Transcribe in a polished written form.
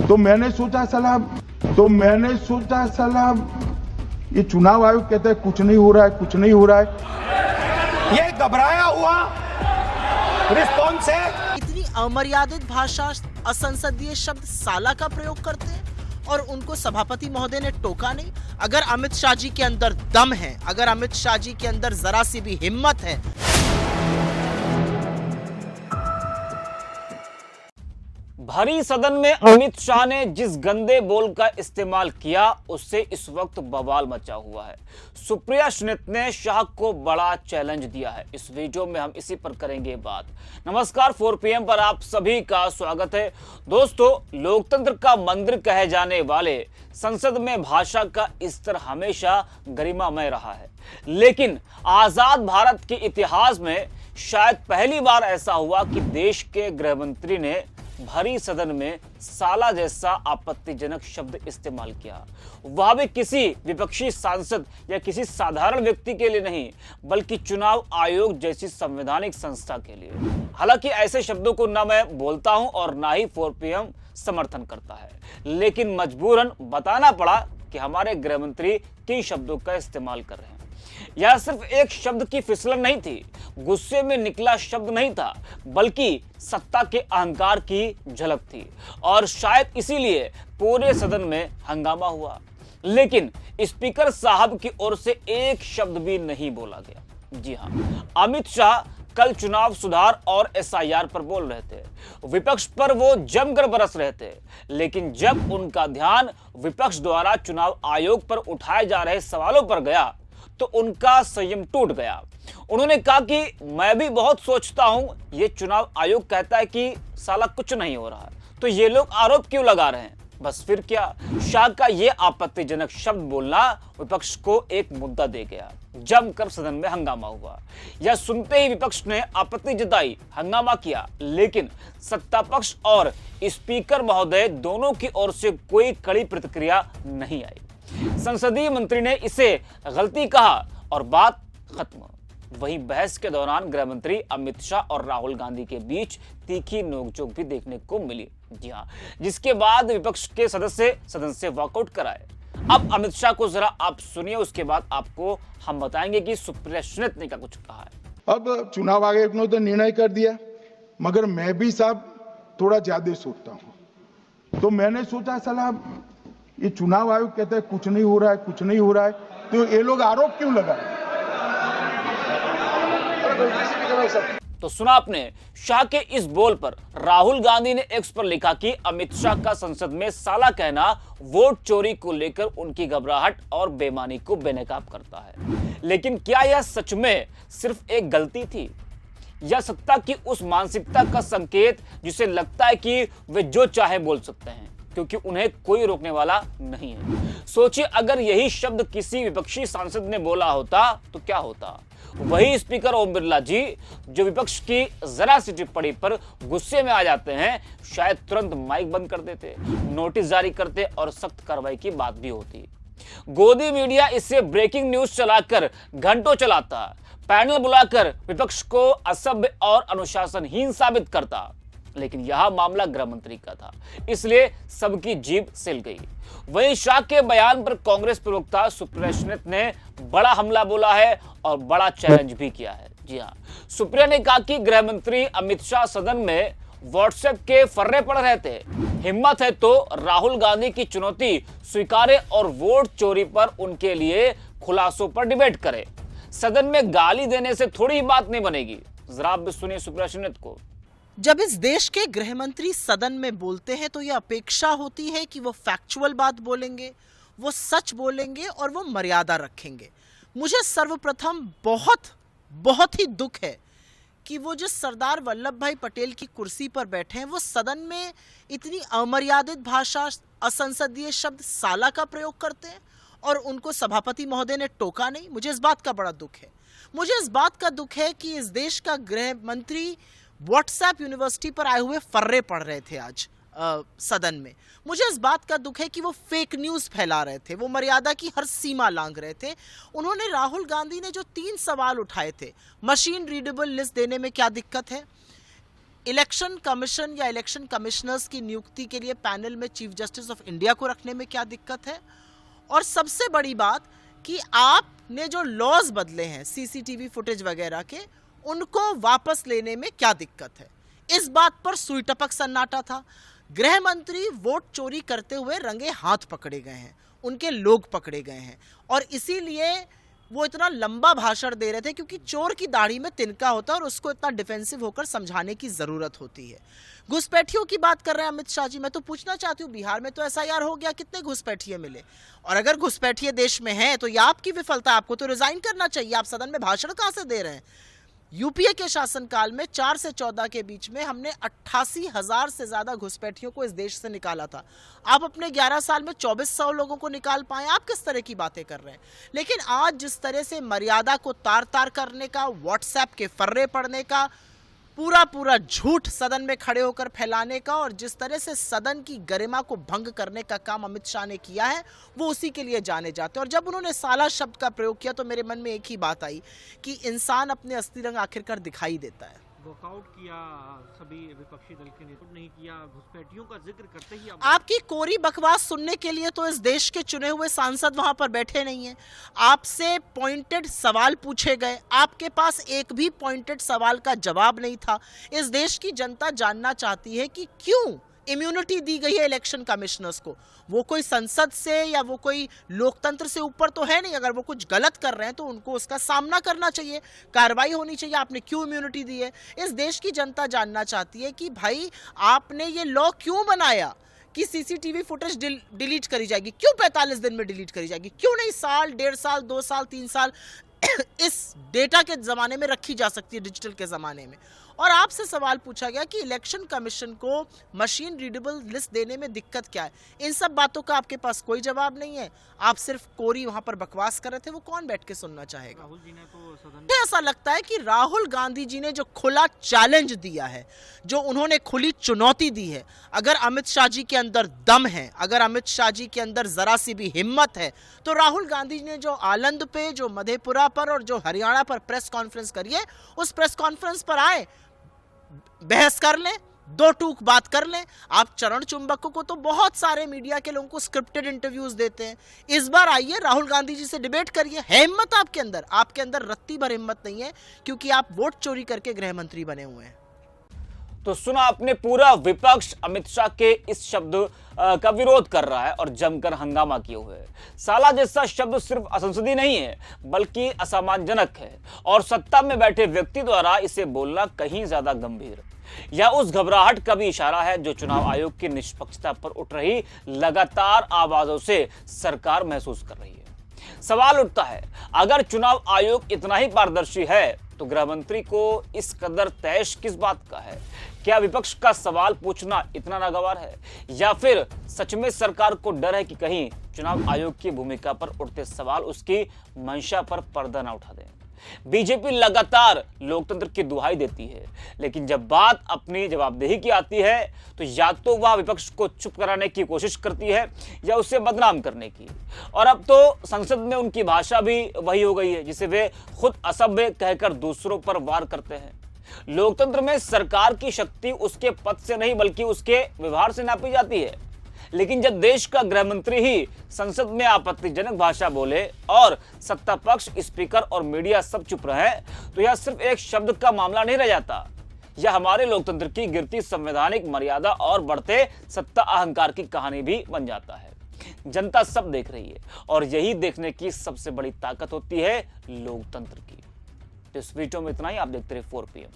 तो मैंने सोचा साला ये चुनाव आयोग कहता है कुछ नहीं हो रहा है, कुछ नहीं हो रहा है। ये घबराया हुआ रिस्पॉन्स है। इतनी अमर्यादित भाषा, असंसदीय शब्द साला का प्रयोग करते हैं और उनको सभापति महोदय ने टोका नहीं। अगर अमित शाह जी के अंदर दम है, अगर अमित शाह जी के अंदर जरा सी भी हिम्मत है, भरी सदन में अमित शाह ने जिस गंदे बोल का इस्तेमाल किया उससे इस वक्त बवाल मचा हुआ है। सुप्रिया सुनित ने शाह को बड़ा चैलेंज दिया है। इस वीडियो में हम इसी पर करेंगे बात। नमस्कार, 4 PM पर आप सभी का स्वागत है। दोस्तों, लोकतंत्र का मंदिर कहे जाने वाले संसद में भाषा का स्तर हमेशा गरिमामय रहा है, लेकिन आजाद भारत के इतिहास में शायद पहली बार ऐसा हुआ कि देश के गृह मंत्री ने भरी सदन में साला जैसा आपत्तिजनक शब्द इस्तेमाल किया, वह भी किसी विपक्षी सांसद या किसी साधारण व्यक्ति के लिए नहीं, बल्कि चुनाव आयोग जैसी संवैधानिक संस्था के लिए। हालांकि ऐसे शब्दों को ना मैं बोलता हूं और ना ही 4 PM समर्थन करता है, लेकिन मजबूरन बताना पड़ा कि हमारे गृह मंत्री किन शब्दों का इस्तेमाल कर रहे हैं। यह सिर्फ एक शब्द की फिसलन नहीं थी, गुस्से में निकला शब्द नहीं था, बल्कि सत्ता के अहंकार की झलक थी और शायद इसीलिए पूरे सदन में हंगामा हुआ। लेकिन स्पीकर साहब की ओर से एक शब्द भी नहीं बोला गया। जी हां, अमित शाह कल चुनाव सुधार और SIR पर बोल रहे थे। विपक्ष पर वो जमकर बरस रहे थे, लेकिन जब उनका ध्यान विपक्ष द्वारा चुनाव आयोग पर उठाए जा रहे सवालों पर गया तो उनका संयम टूट गया। उन्होंने कहा कि मैं भी बहुत सोचता हूं, ये चुनाव आयोग कहता है कि साला कुछ नहीं हो रहा, तो ये लोग आरोप क्यों लगा रहे हैं। बस फिर क्या, शाह का ये आपत्तिजनक शब्द बोलना विपक्ष को एक मुद्दा दे गया। जमकर सदन में हंगामा हुआ। यह सुनते ही विपक्ष ने आपत्ति जताई, हंगामा किया, लेकिन सत्ता पक्ष और स्पीकर महोदय दोनों की ओर से कोई कड़ी प्रतिक्रिया नहीं आई। संसदीय मंत्री ने इसे गलती कहा और बात खत्म। वहीं बहस के दौरान गृह मंत्री अमित शाह और राहुल गांधी के बीच तीखी नोकझोंक भी देखने को मिली। जी हां, जिसके बाद विपक्ष के सदस्य सदन से वॉकआउट कराए। अब अमित शाह को जरा आप सुनिए, उसके बाद आपको हम बताएंगे कि सुप्रिया सुनित ने क्या कुछ कहा है। अब चुनाव आयोग ने तो निर्णय कर दिया, मगर मैं भी साहब थोड़ा ज्यादा सोचता हूं। तो मैंने सोचा साला ये चुनाव आयोग कहता है कुछ नहीं हो रहा है, कुछ नहीं हो रहा है, तो ये लोग आरोप क्यों लगाए। तो सुना आपने शाह के इस बोल पर। राहुल गांधी ने एक्स पर लिखा कि अमित शाह का संसद में साला कहना वोट चोरी को लेकर उनकी घबराहट और बेईमानी को बेनकाब करता है। लेकिन क्या यह सच में सिर्फ एक गलती थी या सत्ता की उस मानसिकता का संकेत जिसे लगता है कि वे जो चाहे बोल सकते हैं क्योंकि उन्हें कोई रोकने वाला नहीं है। सोचिए, अगर यही शब्द किसी विपक्षी सांसद ने बोला होता तो क्या होता। वही स्पीकर ओम बिरला जी, जो विपक्ष की जरा सी टिप्पणी पर गुस्से में आ जाते हैं, शायद तुरंत माइक बंद कर देते, नोटिस जारी करते और सख्त कार्रवाई की बात भी होती। गोदी मीडिया इससे ब्रेकिंग न्यूज चलाकर घंटों चलाता, पैनल बुलाकर विपक्ष को असभ्य और अनुशासनहीन साबित करता। लेकिन यह मामला गृह मंत्री का था, इसलिए सबकी जीभ सिल गई। वहीं शाह के बयान पर कांग्रेस प्रवक्ता सुप्रिया सुनित ने बड़ा हमला बोला है और बड़ा चैलेंज भी किया है। जी हां, सुप्रिया ने कहा कि गृह मंत्री अमित शाह सदन में व्हाट्सएप के फर्रे पड़ रहे थे। हिम्मत है तो राहुल गांधी की चुनौती स्वीकारे और वोट चोरी पर उनके लिए खुलासों पर डिबेट करे। सदन में गाली देने से थोड़ी ही बात नहीं बनेगी। जरा आप भी सुनिए सुप्रिया सुनित को। जब इस देश के गृह मंत्री सदन में बोलते हैं तो यह अपेक्षा होती है कि वो फैक्चुअल बात बोलेंगे, वो सच बोलेंगे और वो मर्यादा रखेंगे। मुझे सर्वप्रथम बहुत ही दुख है कि वो जो सरदार वल्लभ भाई पटेल की कुर्सी पर बैठे हैं, वो सदन में इतनी अमर्यादित भाषा, असंसदीय शब्द साला का प्रयोग करते हैं और उनको सभापति महोदय ने टोका नहीं। मुझे इस बात का बड़ा दुख है। मुझे इस बात का दुख है कि इस देश का गृह मंत्री व्हाट्सएप यूनिवर्सिटी पर आए हुए फर्रे पढ़ रहे थे आज सदन में। मुझे इस बात का दुख है कि वो फेक न्यूज फैला रहे थे, वो मर्यादा की हर सीमा लांघ रहे थे। उन्होंने, राहुल गांधी ने जो 3 सवाल उठाए थे, मशीन रीडेबल लिस्ट देने में क्या दिक्कत है, इलेक्शन कमीशन या इलेक्शन कमिश्नर्स की नियुक्ति के लिए पैनल में चीफ जस्टिस ऑफ इंडिया को रखने में क्या दिक्कत है, और सबसे बड़ी बात कि आपने जो लॉज बदले हैं सीसीटीवी फुटेज वगैरह के, उनको वापस लेने में क्या दिक्कत है। इस बात पर सुई टपक सन्नाटा था। गृह मंत्री वोट चोरी करते हुए रंगे हाथ पकड़े गए हैं, उनके लोग पकड़े गए हैं, और इसीलिए वो इतना लंबा भाषण दे रहे थे क्योंकि चोर की दाढ़ी में तिनका होता है और उसको इतना डिफेंसिव होकर समझाने की जरूरत होती है। घुसपैठियों की बात कर रहे हैं अमित शाह जी, मैं तो पूछना चाहती हूँ, बिहार में तो एसआईआर हो गया, कितने घुसपैठिए मिले? और अगर घुसपैठिए देश में हैं तो यह आपकी विफलता, आपको तो रिजाइन करना चाहिए। आप सदन में भाषण कहां से दे रहे हैं? यूपीए के शासनकाल में 4 से 14 के बीच में हमने 88,000 से ज्यादा घुसपैठियों को इस देश से निकाला था। आप अपने 11 साल में 2400 लोगों को निकाल पाए? आप किस तरह की बातें कर रहे हैं? लेकिन आज जिस तरह से मर्यादा को तार तार करने का, व्हाट्सएप के फर्रे पढ़ने का, पूरा झूठ सदन में खड़े होकर फैलाने का, और जिस तरह से सदन की गरिमा को भंग करने का काम अमित शाह ने किया है, वो उसी के लिए जाने जाते हैं। और जब उन्होंने साला शब्द का प्रयोग किया तो मेरे मन में एक ही बात आई कि इंसान अपने असली रंग आखिरकार दिखाई देता है। वॉकआउट किया, सभी विपक्षी दल के नेता नहीं किया, घुसपैठियों का जिक्र करते ही आपकी कोरी बकवास सुनने के लिए तो इस देश के चुने हुए सांसद वहां पर बैठे नहीं हैं। आपसे पॉइंटेड सवाल पूछे गए, आपके पास एक भी पॉइंटेड सवाल का जवाब नहीं था। इस देश की जनता जानना चाहती है कि क्यों इम्यूनिटी दी गई है इलेक्शन कमिश्नर्स को। वो कोई संसद से या वो कोई लोकतंत्र से ऊपर तो है नहीं। अगर वो कुछ गलत कर रहे हैं तो उनको उसका सामना करना चाहिए, कार्रवाई होनी चाहिए। आपने क्यों इम्यूनिटी दी है? इस देश की जनता जानना चाहती है कि भाई आपने ये लॉ क्यों बनाया कि सीसीटीवी फुटेज डिलीट करी जाएगी? क्यों 45 दिन में डिलीट करी जाएगी? क्यों नहीं साल, 1.5 साल, 2 साल, 3 साल इस डेटा के जमाने में रखी जा सकती है, डिजिटल के जमाने में। और आपसे सवाल पूछा गया कि इलेक्शन कमीशन को मशीन रीडेबल लिस्ट देने में दिक्कत क्या है। इन सब बातों का आपके पास कोई जवाब नहीं है। आप सिर्फ कोरी वहां पर बकवास कर रहे थे, वो कौन बैठ के सुनना चाहेगा? राहुल जी ने तो सदन मुझे ऐसा लगता है कि राहुल गांधी जी ने जो खुला चैलेंज दिया है, जो उन्होंने खुली चुनौती दी है, अगर अमित शाह जी के अंदर दम है, अगर अमित शाह जी के अंदर जरा सी भी हिम्मत है, तो राहुल गांधी जी ने जो आनंद पे, जो मधेपुरा पर और जो हरियाणा पर प्रेस कॉन्फ्रेंस करी है, उस प्रेस कॉन्फ्रेंस पर आए, बहस कर लें, 2 टूक बात कर लें। आप चरण चुंबकों को तो बहुत सारे मीडिया के लोगों को स्क्रिप्टेड इंटरव्यूज देते हैं। इस बार आइए राहुल गांधी जी से डिबेट करिए। है हिम्मत आपके अंदर? आपके अंदर रत्ती भर हिम्मत नहीं है, क्योंकि आप वोट चोरी करके गृह मंत्री बने हुए हैं। तो सुना आपने, पूरा विपक्ष अमित शाह के इस शब्द का विरोध कर रहा है और जमकर हंगामा किए हुए है। साला जैसा शब्द सिर्फ असंसदीय नहीं है बल्कि असम्मानजनक है, और सत्ता में बैठे व्यक्ति द्वारा इसे बोलना कहीं ज्यादा गंभीर। यह उस घबराहट का भी इशारा है जो चुनाव आयोग की निष्पक्षता पर उठ रही लगातार आवाजों से सरकार महसूस कर रही है। सवाल उठता है, अगर चुनाव आयोग इतना ही पारदर्शी है तो गृह मंत्री को इस कदर तैश किस बात का है? क्या विपक्ष का सवाल पूछना इतना नागवार है, या फिर सच में सरकार को डर है कि कहीं चुनाव आयोग की भूमिका पर उठते सवाल उसकी मंशा पर पर्दा न उठा दें? बीजेपी लगातार लोकतंत्र की दुहाई देती है, लेकिन जब बात अपनी जवाबदेही की आती है तो या तो वह विपक्ष को चुप कराने की कोशिश करती है या उसे बदनाम करने की। और अब तो संसद में उनकी भाषा भी वही हो गई है जिसे वे खुद असभ्य कहकर दूसरों पर वार करते हैं। लोकतंत्र में सरकार की शक्ति उसके पद से नहीं बल्कि उसके व्यवहार से नापी जाती है। लेकिन जब देश का गृह मंत्री ही संसद में आपत्तिजनक भाषा बोले और सत्ता पक्ष, स्पीकर और मीडिया सब चुप रहे, तो यह सिर्फ एक शब्द का मामला नहीं रह जाता। यह हमारे लोकतंत्र की गिरती संवैधानिक मर्यादा और बढ़ते सत्ता अहंकार की कहानी भी बन जाता है। जनता सब देख रही है और यही देखने की सबसे बड़ी ताकत होती है लोकतंत्र की। तो इस वीडियो में इतना ही। आप देखते रहिए 4 PM।